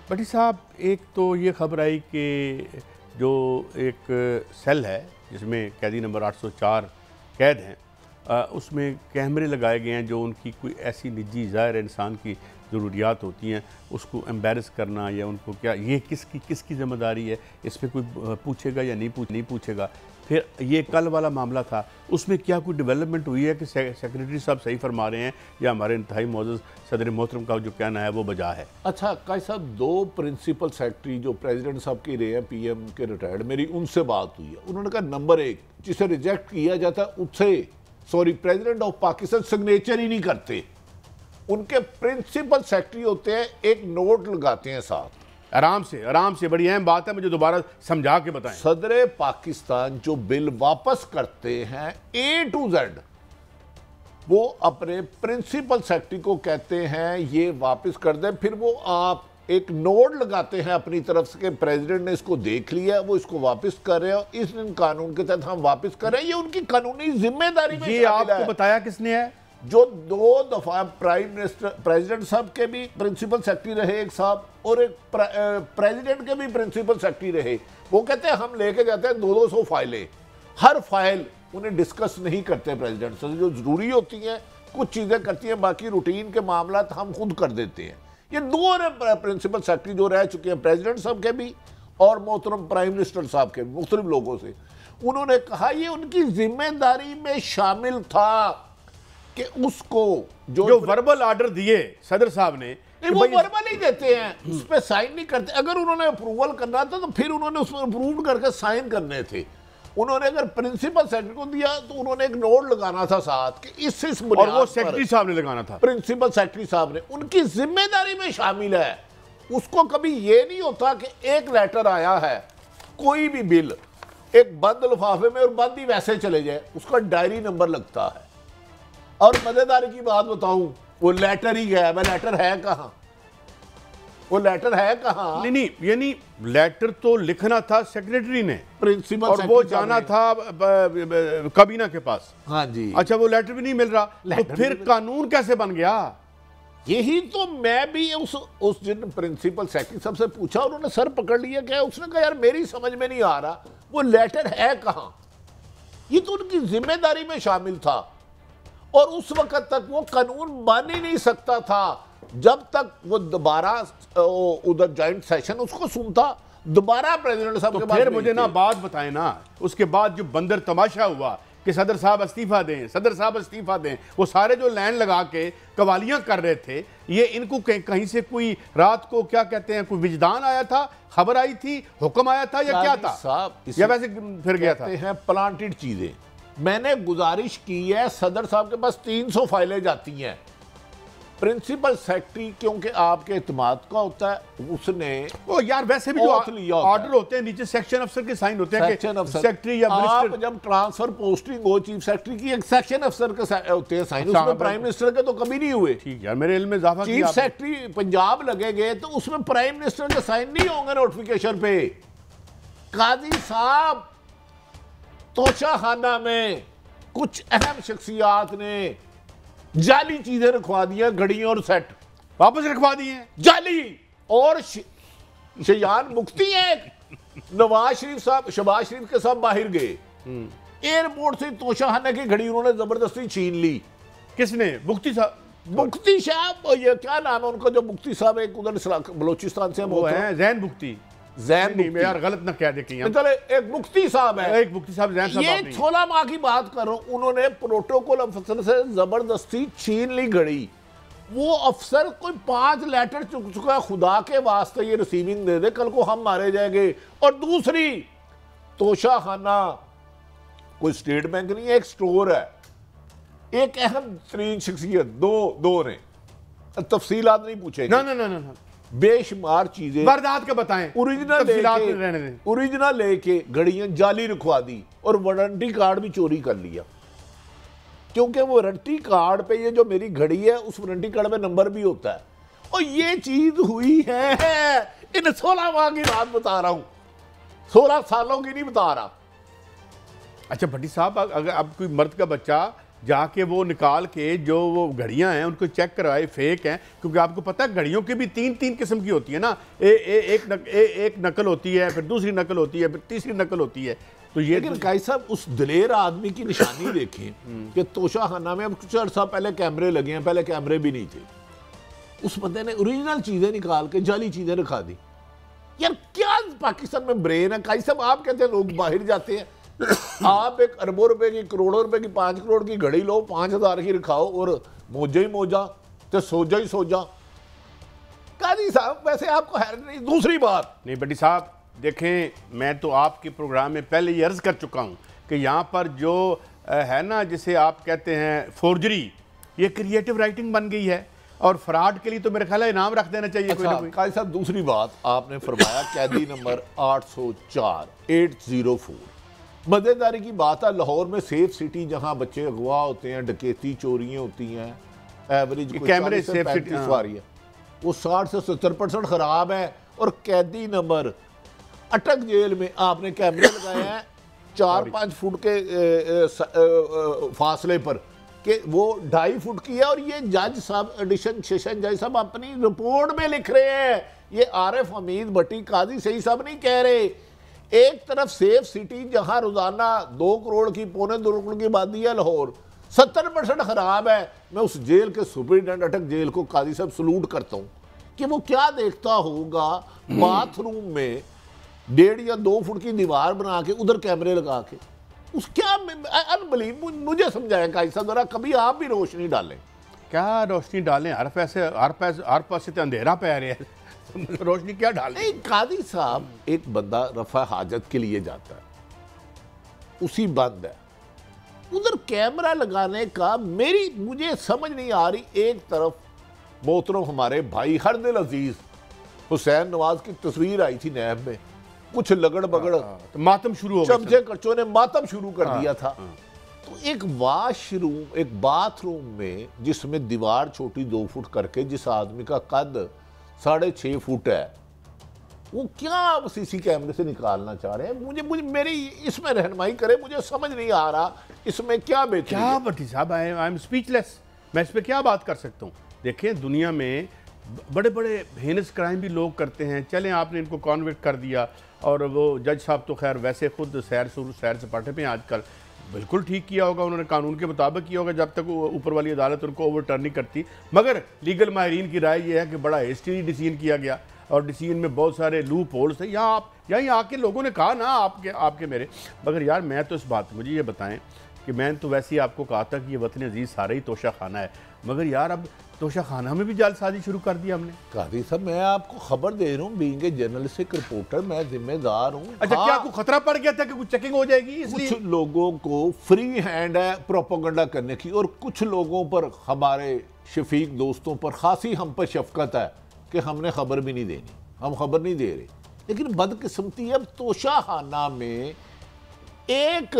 بٹی صاحب، ایک تو یہ خبر آئی کہ جو ایک سیل ہے جس میں قیدی نمبر 804 قید ہیں، اس میں کیمرے لگائے گئے ہیں جو ان کی کوئی ایسی نجی ظاہر انسان کی ضروریات ہوتی ہیں، اس کو ایمبیرس کرنا یا ان کو کیا، یہ کس کی ذمہ داری ہے؟ اس پہ کوئی پوچھے گا یا نہیں پوچھے گا؟ پھر یہ کل والا معاملہ تھا، اس میں کیا کوئی ڈیولپمنٹ ہوئی ہے کہ سیکریٹری صاحب صحیح فرما رہے ہیں یا ہمارے انتہائی معزز صدر محترم کا جو کہنا ہے وہ بجا ہے؟ اچھا قائد صاحب، 2 پرنسپل سیکرٹری جو پریزیڈنٹ صاحب کے رہے ہیں پی ایم کے ریٹائرڈ، میری ان سے بات ہوئی ہے، انہوں نے کہا نمبر 1 جسے ریجیکٹ کیا جاتا ہے اسے پریزیڈنٹ آف پاکستان سگنیچر ہی نہیں کرتے، ان کے پرنسپل سیکرٹری ہوتے ہیں، ایک نوٹ لگاتے ہیں ساتھ۔ آرام سے بڑی اہم بات ہے، مجھے دوبارہ سمجھا کے بتائیں۔ صدر پاکستان جو بل واپس کرتے ہیں A to Z، وہ اپنے پرنسپل سیکرٹری کو کہتے ہیں یہ واپس کر دیں، پھر وہ آپ ایک نوٹ لگاتے ہیں اپنی طرف سے کہ پریزیڈنٹ نے اس کو دیکھ لیا، وہ اس کو واپس کر رہے ہیں اور اس قانون کے تحت ہم واپس کر رہے ہیں۔ یہ ان کی قانونی ذمہ داری میں یہ آپ کو بتایا کس نے ہے؟ جو 2 دفعہ پریزیڈنٹ صاحب کے بھی پرنسپل سیکرٹری رہے ایک صاحب، اور ایک پریزیڈنٹ کے بھی پرنسپل سیکرٹری رہے، وہ کہتے ہیں ہم لے کے جاتے ہیں 200 فائلیں، ہر فائل انہیں ڈسکس نہیں کرتے پریزیڈنٹ سے، جو ضروری ہوتی ہیں کچھ چیزیں کرتی ہیں، باقی روٹین کے معاملات ہم خود کر دیتے ہیں۔ یہ 2 پرنسپل سیکرٹری جو رہ چکے ہیں پریزیڈنٹ صاحب کے بھی اور محترم پرائم منسٹر صاحب کے بھی، مختلف لوگوں سے، انہوں نے کہا یہ ان کی ذمہ داری میں شامل تھا کہ اس کو جو وربل آرڈر دیے صدر صاحب نے، وہ وربل ہی دیتے ہیں، اس پہ سائن نہیں کرتے۔ اگر انہوں نے اپروول کرنا تھا تو پھر انہوں نے اس میں اپروو کر کے سائن کرنے تھے۔ انہوں نے اگر پرنسپل سیکرٹری کو دیا تو انہوں نے ایک نوٹ لگانا تھا ساتھ کہ اس بنیاد اور وہ سیکرٹری صاحب نے لگانا تھا، پرنسپل سیکرٹری صاحب نے، ان کی ذمہ داری میں شامل ہے۔ اس کو کبھی یہ نہیں ہوتا کہ ایک لیٹر آیا ہے، کوئی بھی بل ایک بند لفافے میں اور بند ہی ویسے چلے جائے، اس کا ڈائری نمبر لگتا ہے۔ اور مزیداری کی بات بتاؤں، وہ لیٹر ہی گیا، لیٹر ہے کہاں؟ وہ لیٹر ہے کہاں؟ نہیں، یعنی لیٹر تو لکھنا تھا سیکریٹری نے، پرنسپل اور وہ جانا تھا کابینہ کے پاس۔ ہاں جی، اچھا وہ لیٹر بھی نہیں مل رہا، تو پھر قانون کیسے بن گیا؟ یہی تو میں بھی اس دن پرنسپل سیکرٹری صاحب سے پوچھا، انہوں نے سر پکڑ لیا کہ اس نے کہا یار میری سمجھ میں نہیں آ رہا وہ لیٹر ہے کہاں۔ یہ تو ان کی ذمہ داری میں شامل تھا، اور اس وقت تک وہ قانون بن ہی نہیں سکتا تھا جب تک وہ دوبارہ ادھر جوائنٹ سیشن اس کو سنتا، دوبارہ پریزیڈنٹ صاحب کے بعد۔ پھر مجھے نا بات بتائیں نا، اس کے بعد جو بندر تماشا ہوا کہ صدر صاحب استعفیٰ دیں، وہ سارے جو لائن لگا کے قوالیاں کر رہے تھے، یہ ان کو کہیں سے کوئی رات کو کیا کہتے ہیں کوئی وجدان آیا تھا، خبر آئی تھی، حکم آیا تھا، یا کیا تھا، یا ویسے پھر گیا تھا؟ کہتے ہیں پلانٹڈ چیزیں۔ میں نے گزارش کی ہے، صدر صاحب کے پاس 300 فائلیں جاتی ہیں، پرنسپل سیکرٹری کیونکہ آپ کے اعتماد کا ہوتا ہے، اس نے وہ یار ویسے بھی جو آرڈر ہوتے ہیں نیچے سیکشن افسر کے سائن ہوتے ہیں کہ سیکرٹری یا منسٹر، آپ جب ٹرانسفر پوسٹنگ ہو چیف سیکرٹری کی، ایک سیکشن افسر کے ہوتے ہیں سائن، اس میں پرائم منسٹر کے تو کبھی نہیں ہوئے۔ ٹھیک ہے، میرے علم میں اضافہ کیا۔ چیف سیکرٹری پنجاب لگے گئے تو اس میں پرائم منسٹر کے سائن نہیں ہوں گے نوٹیفیکیشن پہ۔ قاضی صاحب توشہ خانہ میں کچھ اہم شخصیات نے جعلی چیزیں رکھوا دی ہیں، گھڑیاں اور سیٹ واپس رکھوا دی ہیں جعلی، اور شیان مفتی ہیں، نواز شریف صاحب شہباز شریف کے ساتھ باہر گئے، ایئرپورٹ سے توشہ خانہ کی گھڑی انہوں نے زبردستی چھین لی۔ کس نے؟ مفتی صاحب، مفتی صاحب، یہ کیا نام ہے ان کا جو مفتی صاحب ایک ادھر بلوچستان سے وہ ہیں زین مفتی، نہیں میں یار غلط نہ کہہ دے کہ ایک مفتی صاحب ہے، ایک مفتی صاحب زین صاحب، یہ 16 ماہ کی بات کر رہا ہوں، انہوں نے پروٹوکول افسر سے زبردستی چھین لی گھڑی۔ وہ افسر کوئی 5 لیٹر چک چکا ہے، خدا کے واسطے یہ ریسیونگ دے دے، کل کو ہم مارے جائیں گے۔ اور دوسری توشہ خانہ کوئی اسٹیٹ بینک نہیں ہے، ایک سٹور ہے، ایک اہم ترین شخصیت، دو نے، تفصیلات نہیں پوچھیں گے، نہ بے شمار چیزیں واردات کا بتائیں، اوریجنل لے کے گھڑیاں جعلی رکھوا دی، اور وارنٹی کارڈ بھی چوری کر لیا، کیونکہ وہ وارنٹی کارڈ پہ یہ جو میری گھڑی ہے اس وارنٹی کارڈ میں نمبر بھی ہوتا ہے۔ اور یہ چیز ہوئی ہے، ان 16 ماہ کی بات بتا رہا ہوں، 16 سالوں کی نہیں بتا رہا۔ اچھا بھٹی صاحب، اگر اب کوئی مرد کا بچہ جا کے وہ نکال کے جو وہ گھڑیاں ہیں ان کو چیک کروائے فیک ہیں، کیونکہ آپ کو پتہ ہے گھڑیوں کی بھی تین قسم کی ہوتی ہے نا، ایک نقل ہوتی ہے، پھر دوسری نقل ہوتی ہے، پھر تیسری نقل ہوتی ہے. تو یہ لیکن قائد صاحب اس دلیر آدمی کی نشانی دیکھیں کہ توشہ خانہ میں اب کچھ عرصہ پہلے کیمرے لگے ہیں، پہلے کیمرے بھی نہیں تھے. اس بندے نے اوریجنل چیزیں نکال کے جعلی چیزیں رکھا دی. یار کیا پاکستان میں برین ہے قائد صاحب؟ آپ کہتے ہیں لوگ باہر جاتے ہیں، آپ ایک اربوں روپے کی، کروڑوں روپے کی، 5 کروڑ کی گھڑی لو، 5000 کی رکھاؤ اور موجہ ہی موجہ تو سوجا ہی سوجا. قاضی صاحب ویسے آپ کو حیرت نہیں؟ دوسری بات نہیں بٹی صاحب دیکھیں، میں تو آپ کے پروگرام میں پہلے یہ عرض کر چکا ہوں کہ یہاں پر جو ہے نا جسے آپ کہتے ہیں فورجری، یہ کریٹیو رائٹنگ بن گئی ہے، اور فراڈ کے لیے تو میرے خیال ہے انعام رکھ دینا چاہیے کوئی نہ کوئی. قاضی صاحب دوسری بات آپ نے فرمایا قیدی نمبر 804 مزیداری کی بات ہے، لاہور میں سیف سٹی جہاں بچے اغوا ہوتے ہیں، ڈکیتی چوریاں ہوتی ہیں، ایوریج کیمرے سیف سٹی سواری ہے، وہ 60 سے 70% خراب ہے. اور قیدی نمبر اٹک جیل میں آپ نے کیمرے لگائے ہیں 4-5 فٹ کے فاصلے پر کہ وہ 2.5 فٹ کی ہے. اور یہ جج صاحب ایڈیشن سیشن جج صاحب اپنی رپورٹ میں لکھ رہے ہیں، یہ عارف حمید بھٹی قاضی صحیح صاحب نہیں کہہ رہے. ایک طرف سیف سٹی جہاں روزانہ 2 کروڑ کی 2.25 کروڑ کی آبادی ہے لاہور، 70% خراب ہے. میں اس جیل کے سپرنٹینڈنٹ اٹک جیل کو قاضی صاحب سلوٹ کرتا ہوں کہ وہ کیا دیکھتا ہوگا باتھ روم میں 1.5 یا 2 فٹ کی دیوار بنا کے ادھر کیمرے لگا کے. اس کیا انبلیو، مجھے سمجھائیں قاضی صاحب ذرا، کبھی آپ بھی روشنی ڈالیں. کیا روشنی ڈالیں؟ ہر پاسے اندھیرا پہ رہے ہیں، روشنی کیا ڈالیں؟ نہیں قاضی صاحب، ایک بندہ رفع حاجت کے لیے جاتا ہے، اسی بند ہے، ادھر کیمرہ لگانے کا مجھے سمجھ نہیں آ رہی. ایک طرف محترم ہمارے بھائی ہر دل عزیز حسین نواز کی تصویر آئی تھی نیب میں، کچھ لگڑ بگڑ ماتم شروع ہو گیا، چمچے کچوں نے ماتم شروع کر دیا تھا. تو ایک واش روم، ایک باتھ روم میں جس میں دیوار چھوٹی 2 فٹ کر کے، جس آدمی کا قد 6.5 فٹ ہے، وہ کیا سی سی کیمرے سے نکالنا چاہ رہے ہیں؟ مجھے میری اس میں رہنمائی کرے، مجھے سمجھ نہیں آ رہا اس میں کیا بہتری ہے. کیا بٹی صاحب، آئی ایم اسپیچلیس، میں اس پہ کیا بات کر سکتا ہوں. دیکھیں دنیا میں بڑے بڑے ہینس کرائم بھی لوگ کرتے ہیں، چلیں آپ نے ان کو کانوکٹ کر دیا، اور وہ جج صاحب تو خیر ویسے خود سیر سپاٹے پہ آج کل بالکل ٹھیک کیا ہوگا، انہوں نے قانون کے مطابق کیا ہوگا جب تک اوپر والی عدالت ان کو اوور ٹرن نہیں کرتی. مگر لیگل ماہرین کی رائے یہ ہے کہ بڑا ہیسٹی ڈیسیژن کیا گیا، اور ڈیسیژن میں بہت سارے لوپ ہولز تھے. یہاں آ کے لوگوں نے کہا نا آپ کے میرے، مگر یار میں تو اس بات، مجھے یہ بتائیں کہ میں تو ویسے ہی آپ کو کہا تھا کہ یہ وطن عزیز سارا ہی توشہ خانہ ہے، مگر یار اب توشہ خانہ میں بھی جعل سازی شروع کر دیا ہم نے. قاضی صاحب میں آپ کو خبر دے رہا ہوں، بینگ اے جرنلسٹک رپورٹر میں ذمہ دار ہوں. اچھا کیا کوئی خطرہ پڑ گیا تھا کہ کچھ چیکنگ ہو جائے گی؟ اس لیے کچھ لوگوں کو فری ہینڈ ہے پروپیگنڈا کرنے کی، اور کچھ لوگوں پر، ہمارے شفیق دوستوں پر خاصی ہم پر شفقت ہے کہ ہم نے خبر بھی نہیں دینی، ہم خبر نہیں دے رہے. لیکن بدقسمتی اب توشہ خانہ میں ایک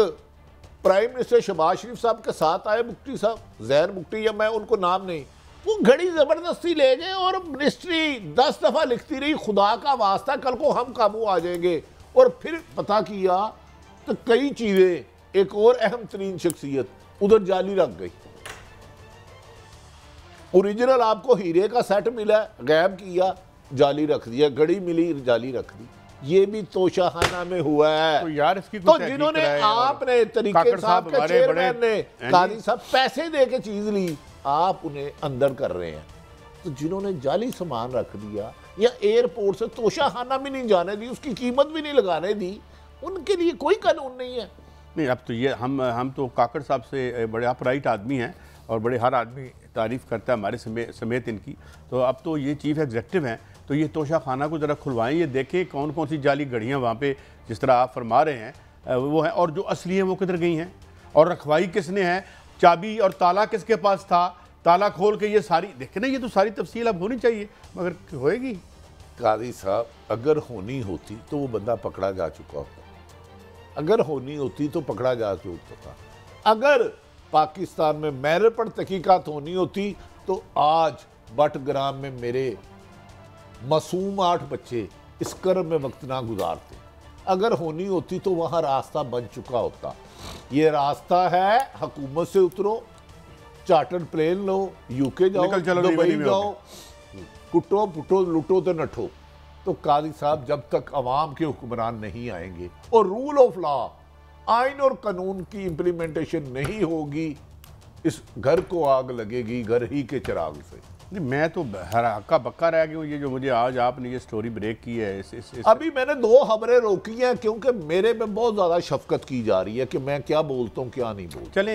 پرائم منسٹر شہباز شریف صاحب کے ساتھ آئے مکتی صاحب، زہر مکتی، یا میں ان کو نام نہیں، وہ گھڑی زبردستی لے گئے اور منسٹری 10 دفعہ لکھتی رہی خدا کا واسطہ کل کو ہم قابو آ جائیں گے. اور پھر پتہ کیا تو کئی چیزیں، ایک اور اہم ترین شخصیت ادھر جعلی رکھ گئی. اوریجنل آپ کو ہیرے کا سیٹ ملا، غائب کیا، جعلی رکھ دیا، گھڑی ملی، جعلی رکھ دی. یہ بھی توشہ خانہ میں ہوا ہے. تو یار اس کی تو جنہوں نے آپ نے طریقے صاحب کے چیئرمین نے قاضی صاحب پیسے دے کے چیز لی، آپ انہیں اندر کر رہے ہیں. تو جنہوں نے جعلی سامان رکھ دیا یا ایئرپورٹ سے توشہ خانہ بھی نہیں جانے دی، اس کی قیمت بھی نہیں لگانے دی، ان کے لیے کوئی قانون نہیں ہے. نہیں اب تو یہ ہم تو کاکڑ صاحب سے بڑے اپرائٹ آدمی ہیں، اور بڑے ہر آدمی تعریف کرتا ہے ہمارے سمیت ان کی. تو اب تو یہ چیف ایگزیکٹو ہیں، تو یہ توشہ خانہ کو ذرا کھلوائیں، یہ دیکھیں کون کون سی جعلی گھڑیاں وہاں پہ جس طرح آپ فرما رہے ہیں وہ ہیں، اور جو اصلی ہیں وہ کدھر گئی ہیں، اور رکھوائی کس نے ہے، چابی اور تالا کس کے پاس تھا، تالا کھول کے یہ ساری دیکھیں نا، یہ تو ساری تفصیل اب ہونی چاہیے، مگر ہوئے گی؟ قاضی صاحب اگر ہونی ہوتی تو وہ بندہ پکڑا جا چکا ہوتا، اگر ہونی ہوتی تو پکڑا جا چکا ہوتا. اگر پاکستان میں میرے پر تحقیقات ہونی ہوتی تو آج بٹ گرام میں میرے معصوم 8 بچے اس کرب میں وقت نہ گزارتے. اگر ہونی ہوتی تو وہاں راستہ بن چکا ہوتا. یہ راستہ ہے حکومت سے اترو، چارٹر پلین لو، UK جاؤ، نکل چلو دبئی نہیں جاؤ، کٹو پٹو لٹو تو نٹھو۔ تو قاضی صاحب جب تک عوام کے حکمران نہیں آئیں گے اور رول آف لا، آئین اور قانون کی امپلیمنٹیشن نہیں ہوگی، اس گھر کو آگ لگے گی گھر ہی کے چراغ سے۔ میں تو ہکا بکا رہ گیا ہوں، یہ جو مجھے آج آپ نے یہ سٹوری بریک کی ہے ابھی میں نے 2 خبریں روکی ہیں کیونکہ میرے پہ بہت زیادہ شفقت کی جا رہی ہے کہ میں کیا بولتا ہوں کیا نہیں بولتا۔ چلیں